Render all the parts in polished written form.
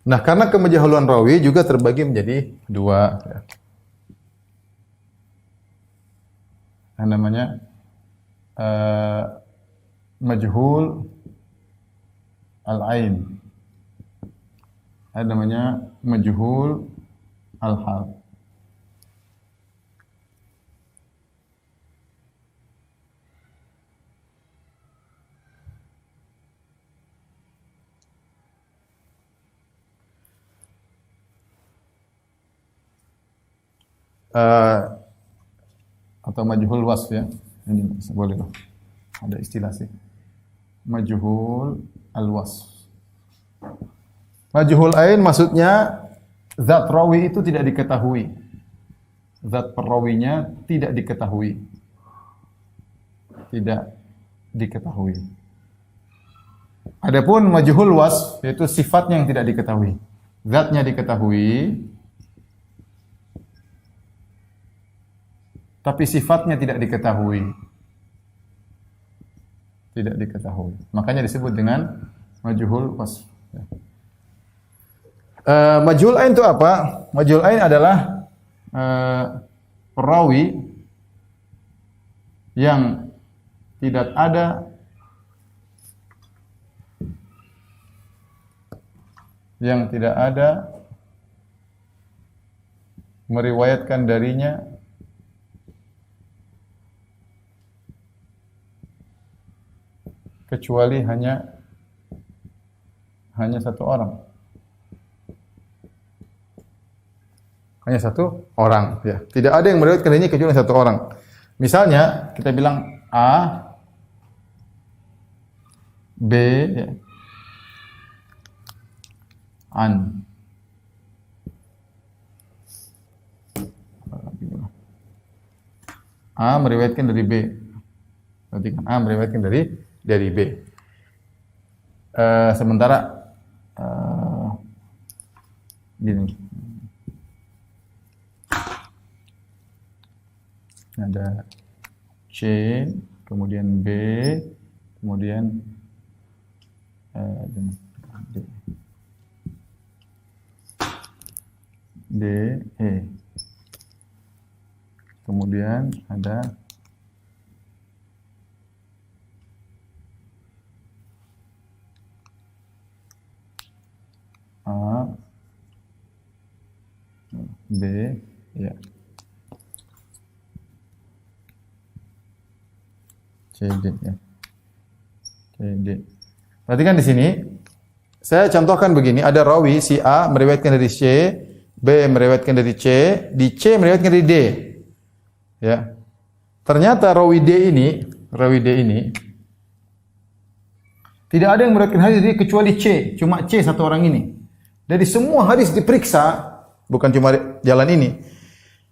Nah, karena kemajuhulan rawi juga terbagi menjadi dua. Ya. Yang namanya majhul al-ain. Ada namanya majhul al-hal. Atau majhul wasf ya. Ini boleh loh. Ada istilah sih. Majhul al-wasf. Majhul ain maksudnya zat rawi itu tidak diketahui. Zat perawinya tidak diketahui. Tidak diketahui. Adapun majhul wasf yaitu sifatnya yang tidak diketahui. Zatnya diketahui, tapi sifatnya tidak diketahui. Tidak diketahui. Makanya disebut dengan majhul wasf. Majhul ain itu apa? Majhul ain adalah perawi yang tidak ada meriwayatkan darinya kecuali hanya satu orang. Hanya satu orang, ya. Tidak ada yang meriwayatkan darinya kecuali satu orang. Misalnya kita bilang A, B, ya. An. A meriwayatkan dari B. Berarti kan A meriwayatkan dari B. Sementara gini. Ada C, kemudian B, kemudian D, E. Kemudian ada A, B, ya. C, D, ya. C, D. Perhatikan di sini, saya contohkan begini, ada rawi si A meriwayatkan dari C, B meriwayatkan dari C, di C meriwayatkan dari D. Ya. Ternyata rawi D ini tidak ada yang meriwayatkan hadis dari kecuali C, cuma C satu orang ini. Dari semua hadis diperiksa, bukan cuma jalan ini.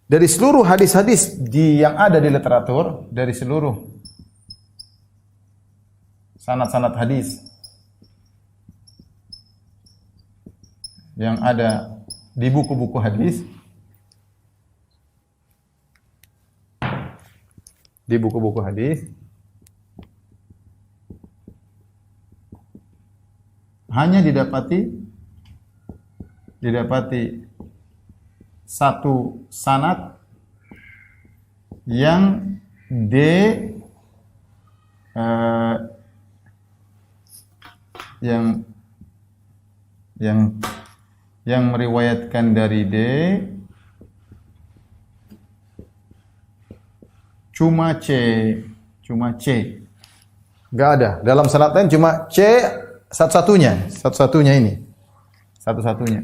Dari seluruh hadis-hadis yang ada di literatur, dari seluruh sanad-sanad hadis yang ada di buku-buku hadis, hanya didapati satu sanad yang yang meriwayatkan dari D cuma C. Enggak ada. Dalam sanad lain cuma C satu-satunya ini. Satu-satunya.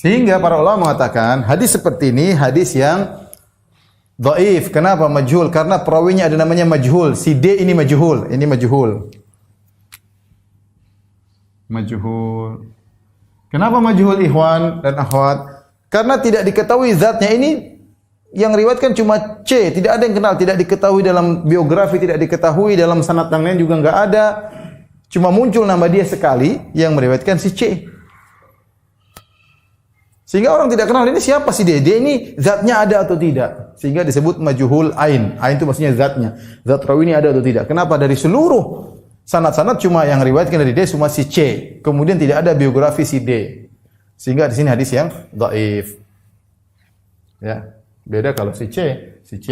Sehingga para ulama mengatakan hadis seperti ini hadis yang dhaif. Kenapa majhul? Karena perawinya ada namanya majhul. Si D ini majhul. Majhul. Kenapa majhul ikhwan dan akhwat? Karena tidak diketahui zatnya ini yang riwayatkan cuma C, tidak ada yang kenal, tidak diketahui dalam biografi, tidak diketahui dalam sanad yang lain juga enggak ada. Cuma muncul nama dia sekali yang meriwayatkan si C. Sehingga orang tidak kenal ini siapa si D. D ini zatnya ada atau tidak. Sehingga disebut majhul ain. Ain itu maksudnya zatnya. Zat rawi ini ada atau tidak. Kenapa? Dari seluruh Sanad-sanad cuma yang riwayatkan dari D cuma si C. Kemudian tidak ada biografi si D. Sehingga di sini hadis yang dhaif. Ya, beda kalau si C. Si C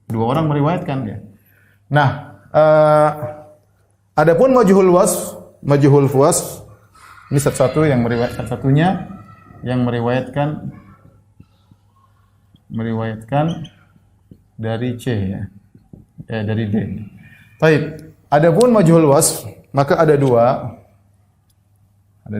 dua orang meriwayatkan ya. Nah, adapun majhul wasf, ini satu-satu yang satu-satunya yang meriwayatkan dari C ya. Dari D. Baik. Adapun majhul wasf, maka ada dua. Ya.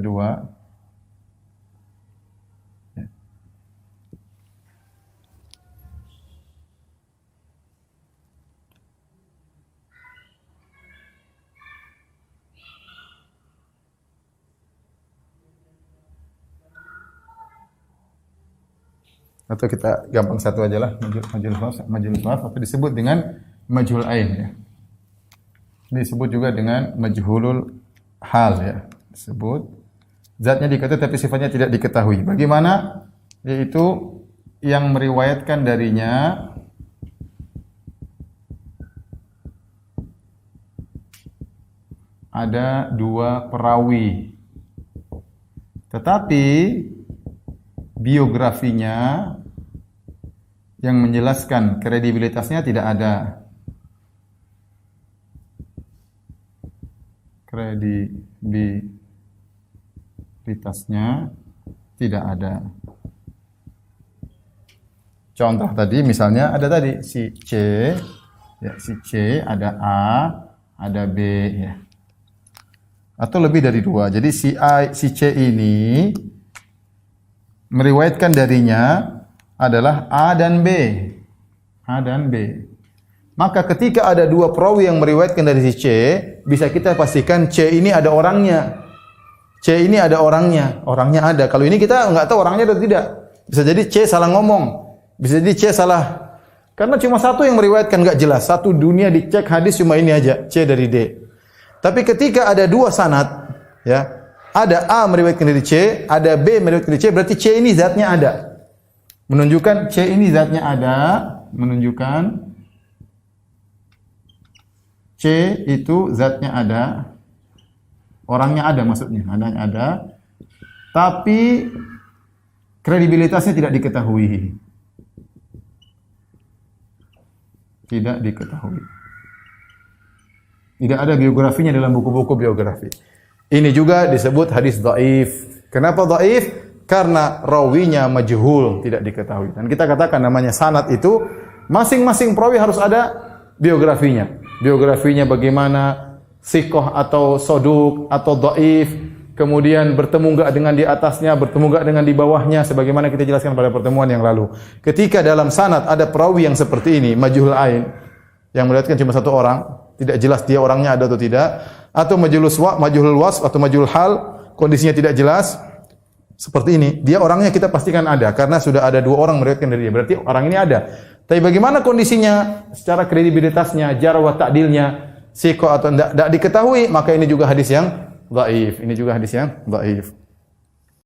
Atau kita gampang satu aja lah, majhul wasf atau disebut dengan majhul ain ya. Disebut juga dengan majhulul hal ya. Disebut zatnya diketahui tapi sifatnya tidak diketahui. Bagaimana? Yaitu yang meriwayatkan darinya ada dua perawi. Tetapi biografinya yang menjelaskan kredibilitasnya tidak ada. Kredibilitasnya tidak ada. Contoh tadi misalnya ada tadi si C, ya si C ada A, ada B ya. Atau lebih dari dua. Jadi si A, si C ini meriwayatkan darinya adalah A dan B. A dan B. Maka ketika ada dua perawi yang meriwayatkan dari si C, bisa kita pastikan C ini ada orangnya. C ini ada orangnya. Orangnya ada. Kalau ini kita nggak tahu orangnya atau tidak. Bisa jadi C salah ngomong. Bisa jadi C salah. Karena cuma satu yang meriwayatkan nggak jelas. Satu dunia dicek hadis cuma ini aja. C dari D. Tapi ketika ada dua sanad, ya, ada A meriwayatkan dari C, ada B meriwayatkan dari C, berarti C ini zatnya ada. Menunjukkan C ini zatnya ada, menunjukkan C itu zatnya ada, orangnya ada maksudnya, adanya ada, tapi kredibilitasnya tidak diketahui. Tidak diketahui. Tidak ada biografinya dalam buku-buku biografi. Ini juga disebut hadis dhaif. Kenapa dhaif? Karena rawinya majhul, tidak diketahui. Dan kita katakan namanya sanad itu masing-masing perawi harus ada biografinya. Biografinya bagaimana, sikoh atau soduk atau dhaif, kemudian bertemu enggak dengan di atasnya, bertemu enggak dengan di bawahnya, sebagaimana kita jelaskan pada pertemuan yang lalu. Ketika dalam sanad ada perawi yang seperti ini, majhul ain, yang melihatkan cuma satu orang, tidak jelas dia orangnya ada atau tidak, atau majhulul wasf atau majhul hal, kondisinya tidak jelas, seperti ini, dia orangnya kita pastikan ada, karena sudah ada dua orang meriwayatkan dari dia, berarti orang ini ada. Tapi bagaimana kondisinya secara kredibilitasnya, jarh wa ta'dilnya, sikoh atau tidak diketahui, maka ini juga hadis yang dhaif. Ini juga hadis yang dhaif.